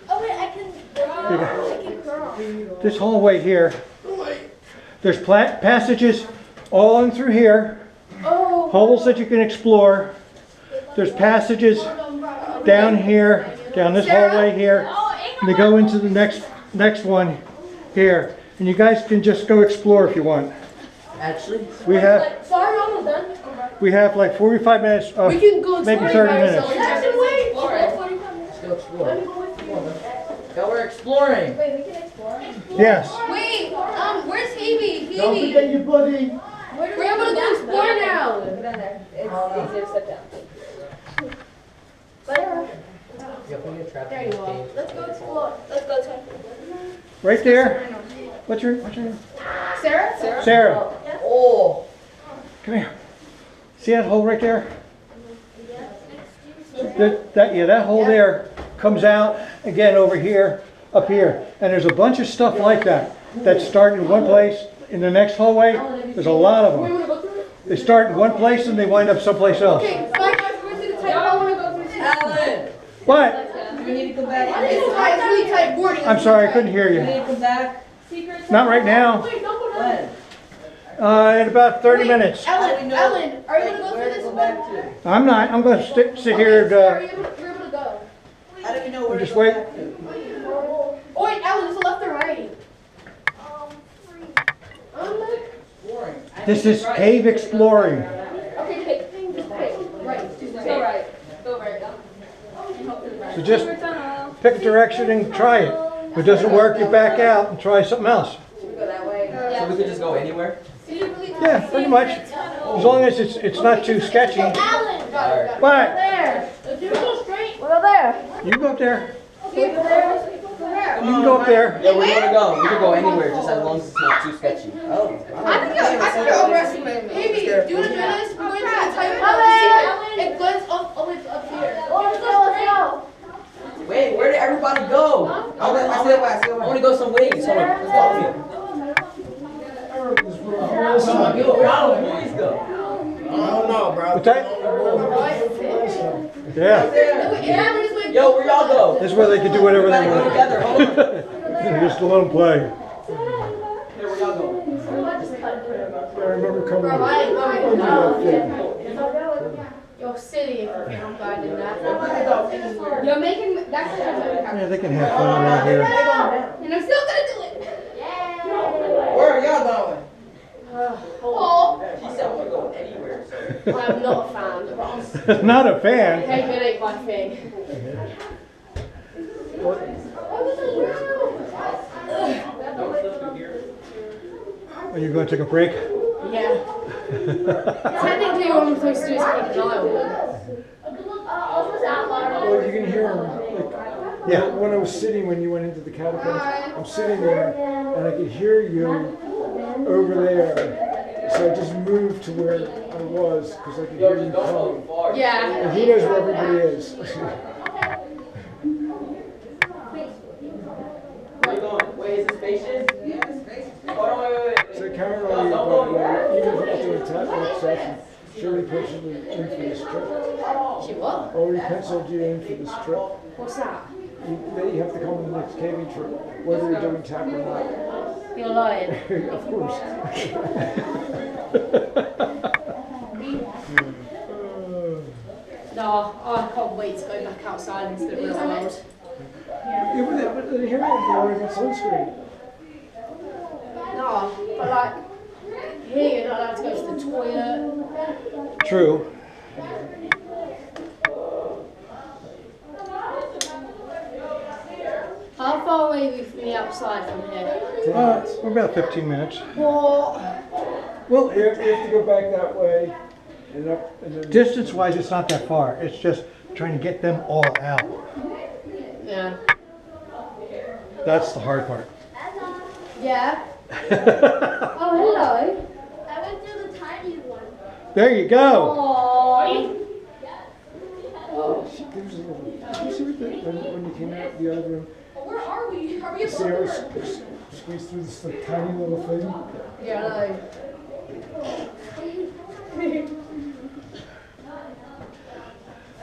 Oh wait, I can curl. This hallway here, there's passages all in through here, holes that you can explore. There's passages down here, down this hallway here, and they go into the next one here. And you guys can just go explore if you want. Actually, We have Almost done. we have like 45 minutes, We can go maybe 30 minutes. let's go explore. Go, we're exploring. Wait, we can explore. Yes. Wait, where's Phoebe? Don't forget your buddy. We're able to go explore now. It's easier to sit down. There you are. Let's go explore. Let's go to Right there. What's your name? Sarah? Sarah. Oh, Come here. See that hole right there? That hole there comes out again over here, up here. And there's a bunch of stuff like that start in one place. In the next hallway, there's a lot of them. They start in one place and they wind up someplace else. Okay, bye guys, we're going to the type. I want to go through the Alan! What? Do we need to come back? It's really tight boarding. I'm sorry, I couldn't hear Do we you. need to come back? Not right now. Wait, don't go When? In about 30 minutes. Ellen, are you going to go Where through to this go one? back to? I'm not. I'm going to sit here Sarah, and you're able to go. How do we know where just to go wait. back to? Oh wait, Ellen, is it left or right? Exploring. this is cave exploring. Okay, pick. Just pick. Right. Go right. Go right. So just pick a direction and try it. If it doesn't work, you back out and try something else. Go that way. So we could just go anywhere? Yeah, pretty much. As long as it's not too sketchy. Alan! What? There! If you go straight, we'll go there. You go up there. Okay, go there. Go there. You can go up there. Yeah, where do you want to go? We could go anywhere, just as long as it's not too sketchy. Oh. I think you're overestimating me. Maybe, do you want to do this? We're going to the type of it goes always up here. Let's go. Wait, where did everybody go? I want to go some ways. Hold on, let's follow me. Where all the boys go? I don't know, bro. What's that? Yeah. Yo, where y'all go? This is where they can do whatever they Go want. together, hold on. Just let them play. Here, where y'all go? I remember coming. You're silly if you think I'm guiding that. You're making that's Yeah, they can have fun around here. and I'm still gonna do it. Where are y'all going? Oh, She said we're going anywhere. So. I'm not a fan. Not a fan. Hey, it ain't my thing. Are you going to take a break? Yeah. Technically, what I'm supposed to do is keep an eye on them. Well, you can hear them. Like, Yeah. when I was sitting, when you went into the catacombs, I'm sitting there and I could hear you over there. So I just moved to where I was because I could Yo, hear just you don't go coming. far. Yeah. And he knows where everybody is. Where you going? Wait, is it spacious? Yeah, it's spacious. Hold on, wait. So currently, even if I'm doing a tap session, she already penciled you in for this trip. She what? Already penciled you in for this trip. What's that? You have to come on the next caving trip, whether you're doing tap or not. You're lying. Of course. No, I can't wait to go back outside into the real world. Yeah, but here you're wearing a sunscreen. No, but like, here you're not allowed to go to the toilet. True. How far away are we from the outside from here? We're about 15 minutes. What? Well, you have to go back that way and up and then. Distance-wise, it's not that far. It's just trying to get them all out. Yeah. That's the hard part. Yeah. Oh, hello. I went through the tiny one. There you go. Oh. Did you see what when you came out the other room? Where are we? Are we Sarah squeezed through this like, tiny little thing. Yeah, I know.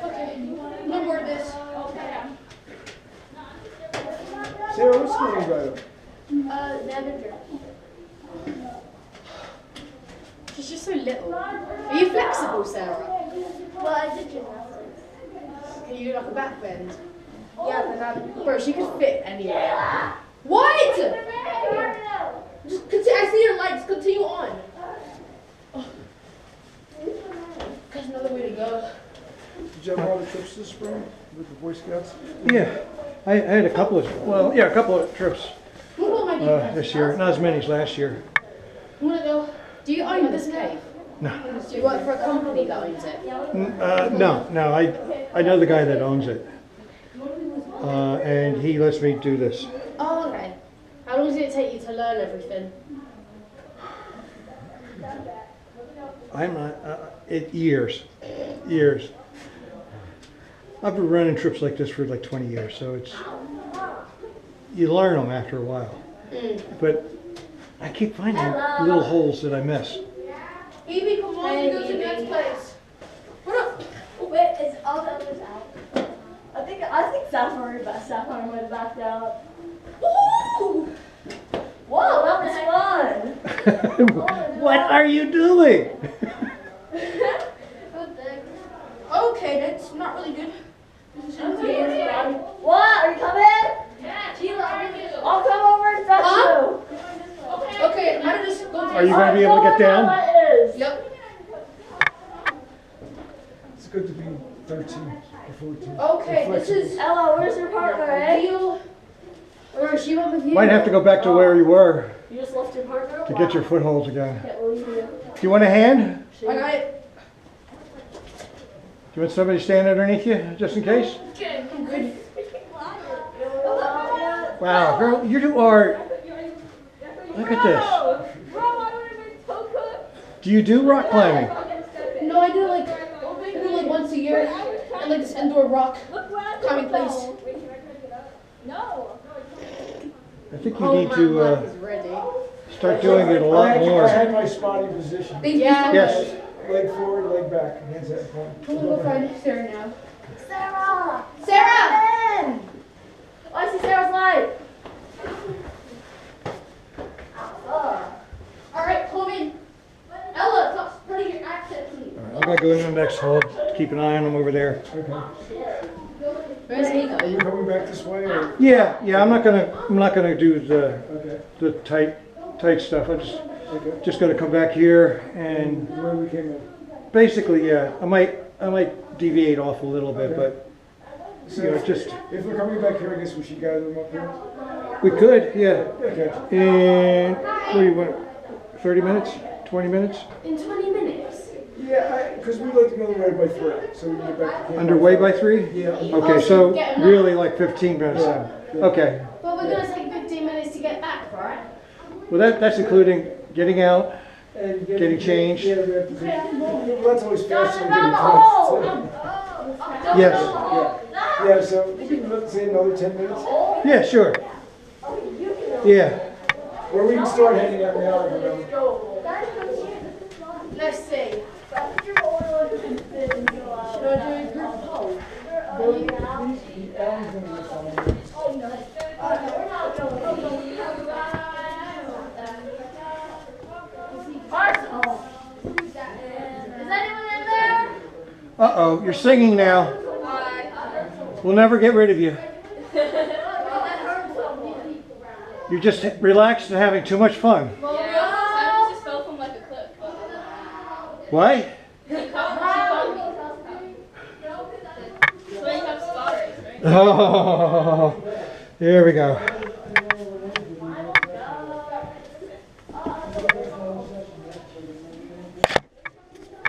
Okay, no more of this. Okay. Sarah, what school are you going to? Lavender. She's just so little. Are you flexible, Sarah? Well, I did gymnastics. Can you do like a back bend? Yeah, but not. Bro, she could fit anywhere. What? Just continue. I see your lights. Continue on. Oh. There's another way to go. Did you have a lot of trips this spring with the Boy Scouts? Yeah, I had a couple of, well, yeah, a couple of trips What am I doing? this year. Not as many as last year. I want to go. Do you own this cave? No. Do you work for a company that owns it? No, I know the guy that owns it. And he lets me do this. Oh, okay. How long does it take you to learn everything? I'm not, years. I've been running trips like this for like 20 years, so it's, you learn them after a while. But I keep finding little holes that I miss. Evie, come on, we go to the next place. What up? Wait, is all the others out? I think Sapphire might have backed out. Ooh! Whoa, that was fun. What are you doing? Okay, that's not really good. What? Are you coming? Yeah. I'll come over and fetch you. Okay, how to just go Are you going to be able to get down? Yep. It's good to be 13 or 14. Okay, this is Ella, where's your partner, eh? deal. Or is she went with you? Might have to go back to where you were You just left your partner? to get your footholds again. Yeah, well, you Do you want a hand? I got it. Do you want somebody to stand underneath you, just in case? I'm good. Wow, girl, you do art. Look at this. Do you do rock climbing? No, I do like once a year. I like this indoor rock climbing place. I think you need to is ready. start doing it a lot I more. had my spotty position. Thank you so Yes. much. Leg forward, leg back, hands at the point. I'm gonna go find Sarah now. Sarah! Sarah! Oh, I see Sarah's light. Alright, come in. Ella, stop spreading your accent, please. I'm going to go in the next hole. Keep an eye on them over there. Okay. Where's he Are going? you coming back this way or? Yeah, I'm not gonna do Okay. the tight stuff. I'm just gonna come back here and Where we came in. basically, yeah, I might deviate off a little bit, but So you know, just if we're coming back here, I guess we should gather them up here. we could, yeah. Okay. And what do you want? 30 minutes? 20 minutes? In 20 minutes. Yeah, because we'd like to go the way by 3, so we can get back to camp. Underway by 3? Yeah. Okay, so really like 15 minutes then. Okay. But we're gonna take 15 minutes to get back, right? Well, that's including getting out. And Getting changed. Yeah, we have to well, that's always faster than getting dressed. Yes. Yeah, so let's say another 10 minutes. Yeah, sure. Yeah. Or we can start heading out now. You know. Let's see. Should I do a group poll? Alan's gonna get following. Is anyone in there? Uh-oh, you're singing now. We'll never get rid of you. You're just relaxed and having too much fun. I just fell from like a cliff. What? Oh, here we go.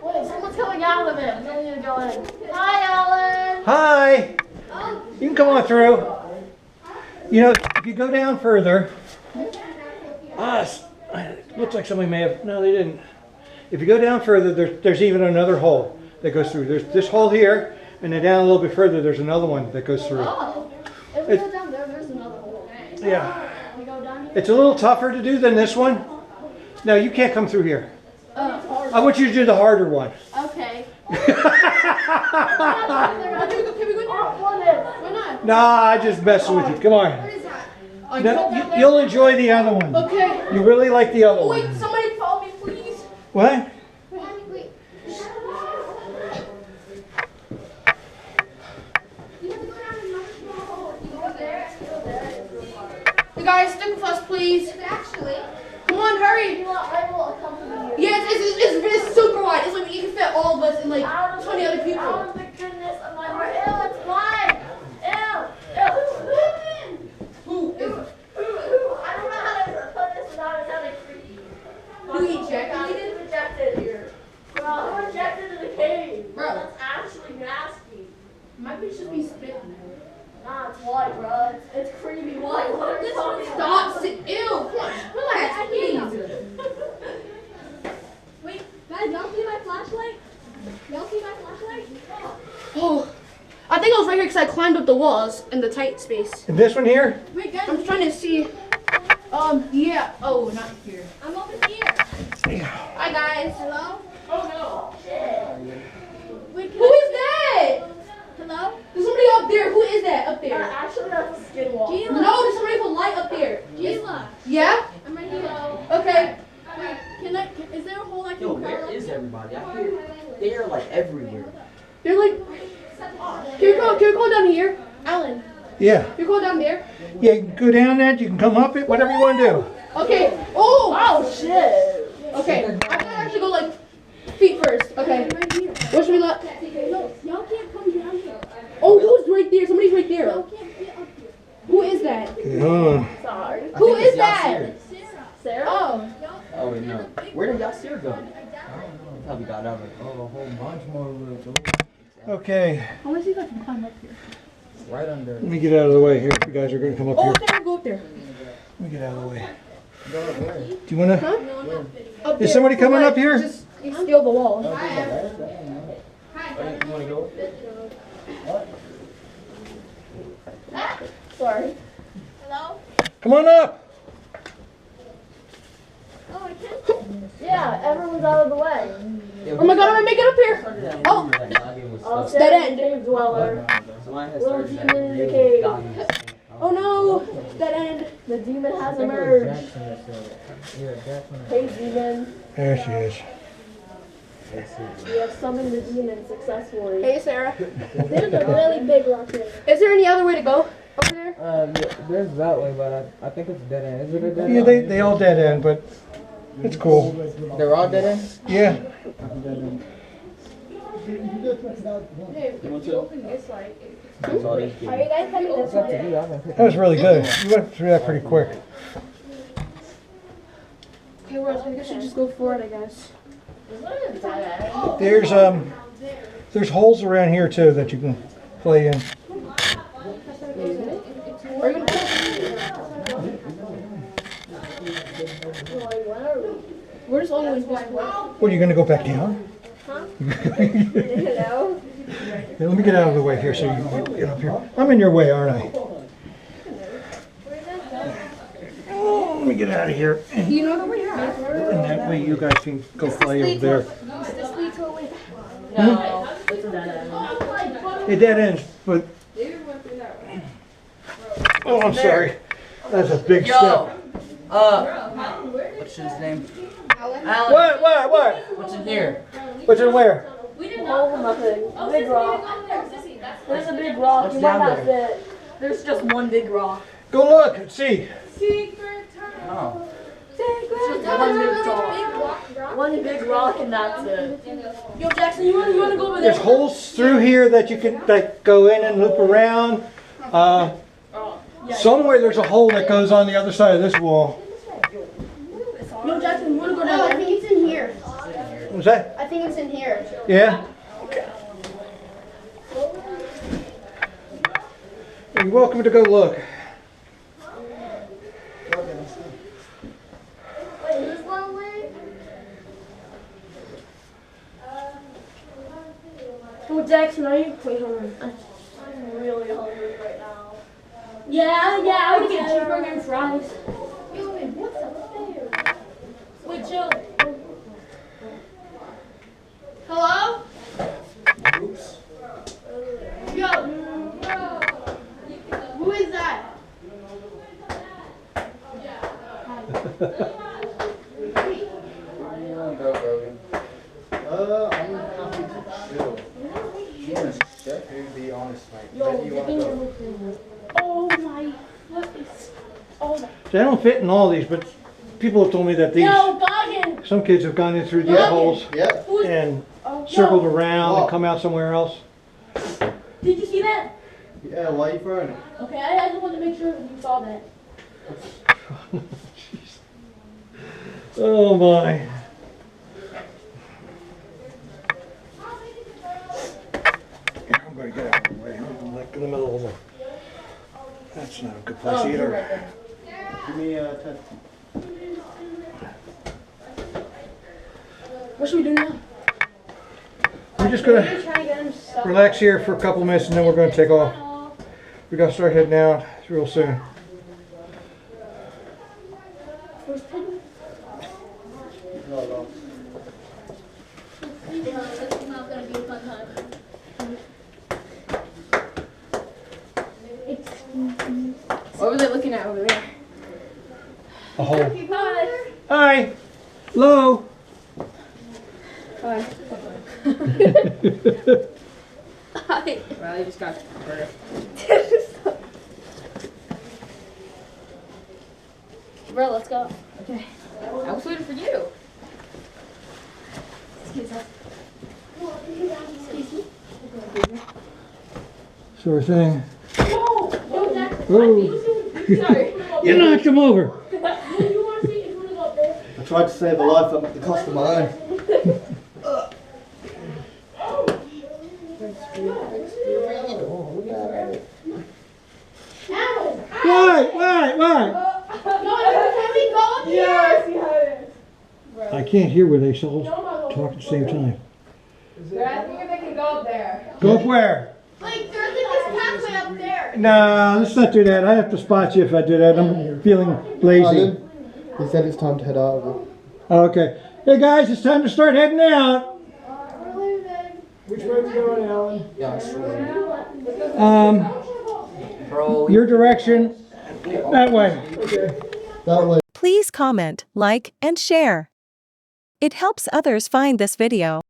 Wait, someone's coming out of it. I need to go in. Hi, Alan. Hi. You can come on through. You know, if you go down further, it looks like somebody may have, no they didn't. If you go down further, there's even another hole that goes through. There's this hole here, and then down a little bit further, there's another one that goes through. Oh, if we go down there, there's another hole. Yeah. We go down here. It's a little tougher to do than this one. No, you can't come through here. I want you to do the harder one. Okay. Can we go? Why not? Nah, I just messing with you. Come on. What is that? No, you'll enjoy the other one. Okay. You really like the other Oh, one. wait, somebody follow me, please. What? Wait. You guys, stick with us, please. Actually. Come on, hurry. I will accompany you. Yeah, it's super wide. It's like you can fit all of us and like 20 other people. Oh my goodness, I'm like, ew, it's mine. Ew. Who is I don't know how to put this without it sounding creepy. Who ejaculated? Rejected here. Bro, I'm rejected in the cave. Bro. That's actually nasty. My bitch just be spitting. Nah, it's white, bro. It's creepy white. What are you talking about? Stop. Ew. Come on. Relax, please. Wait, guys, y'all see my flashlight? Y'all see my flashlight? Oh. I think I was right here because I climbed up the walls in the tight space. And this one here? Wait, guys, I'm trying to see. Yeah. Oh, not here. I'm over here. Hi, guys. Hello? Oh, Wait, no. Who is that? Hello? There's somebody up there. Who is that up there? Actually, that's a skin wall. No, there's somebody with a light up there. Gila, Yeah? I'm right here. Okay. Wait, is there a hole I can Yo, crawl where up is to? everybody? I hear they're like everywhere. They're like, can you go down here? Alan, Yeah. can you go down there? Yeah, you can go down that, you can come up it, whatever you want to do. Okay. Oh, Shit. okay. I'm gonna actually go like feet first. Okay. Where should we look? No, y'all can't come down here. Oh, who's right there? Somebody's right there. Y'all can't get up here. Who is that? Sorry. I Who think it's is that? Yasir. Sarah? Oh. Oh wait, no. Where did Yasir go? Probably got out of it. Oh, a whole bunch more of them. Okay, I want to see if I can climb up here. Right under. let me get out of the way here. You guys are going to come up Oh, here. there, go up there. Let me get out of the way. Go where? Do you want to? Up there. Is somebody coming up here? Just you steal the wall. You wanna go? Sorry. Hello? Come on up. Oh, I can't. Yeah, everyone's out of the way. Oh my god, I'm gonna make it up here. Oh. Oh, Dead Sarah's end. a cave dweller. Somebody has Little started demon in the cave. Oh no. That end. The demon has emerged. Hey, demon. There she is. We have summoned the demon successfully. Hey, Sarah. There's a really big rock here. Is there any other way to go over there? Yeah, there's that way, but I think it's dead end. Is it a dead Yeah, end? they all dead end, but it's cool. They're all dead end? Yeah. Hey, you open this like. Are you guys coming this It's up to way? you. I can pick That was really good. You went through that pretty quick. Okay, well, I guess we should just go for it, I guess. There's holes around here too that you can play in. Are you gonna Where's all the way back? What, are you gonna go back down? Huh? Here, let me get out of the way here so you can get up here. I'm in your way, aren't I? Oh, let me get out of here. And You know the way back. that way you guys can go play over there. This lead to a way. No, it's a dead end. It dead ends, but. Oh, I'm sorry. That's a big step. What's his name? Alan. What? What's in here? What's in where? Oh, nothing. Big rock. There's a big rock. What's You might down not fit. There's just one big rock. Go look and see. Oh. Just one big rock and that's it. Yo, Jackson, you wanna go over there? There's holes through here that you can like go in and loop around. Somewhere there's a hole that goes on the other side of this wall. Yo, Jackson, you wanna go down No, I there? think it's in here. Was that? I think it's in here. Yeah? You're welcome to go look. Wait, is this one way? Yo, Jackson, are you? Wait, hold on. I'm really hungry right now. Yeah, I would get cheeseburger and fries. Yo, wait, what's up there? Wait, chill. Hello? Oops. Yo. Who is that? I'm happy to chill. To be honest, mate. Where do you want to go? Oh my, what is, oh my. They don't fit in all these, but people have told me that these, Yo, Goggin! some kids have gone in through these holes Yep. and circled around and come out somewhere else. Did you see that? Yeah, why are you throwing it? Okay, I just wanted to make sure that you saw that. Oh my. I'm going to get out of the way. I'm like in the middle of the... That's not a good place either. Give me a 10. What should we do now? We're just going to relax here for a couple minutes and then we're going to take off. We got to start heading out real soon. It's not gonna be a fun time. What were they looking at over there? A hole. Hi. Hi. Hello. Hi. Hi. Well, you just got burger. Bro, let's go. Okay. I was waiting for you. Excuse us. Sure thing. No, Jack. Ooh. Sorry. You knocked him over. You want to see if you want to go up there? I tried to save a life at the cost of my own. Why? Can we go up here? Yeah, I see how it is. I can't hear where they all talk at the same time. I think they can go up there. Go up where? Like, there's like this pathway up there. No, let's not do that. I have to spot you if I do that. I'm feeling lazy. He said it's time to head out of it. Okay. Hey guys, it's time to start heading out. Which way are we going, Alan? Yeah, sure. Bro, Your direction, that way. Okay. That way. Please comment, like, and share. It helps others find this video.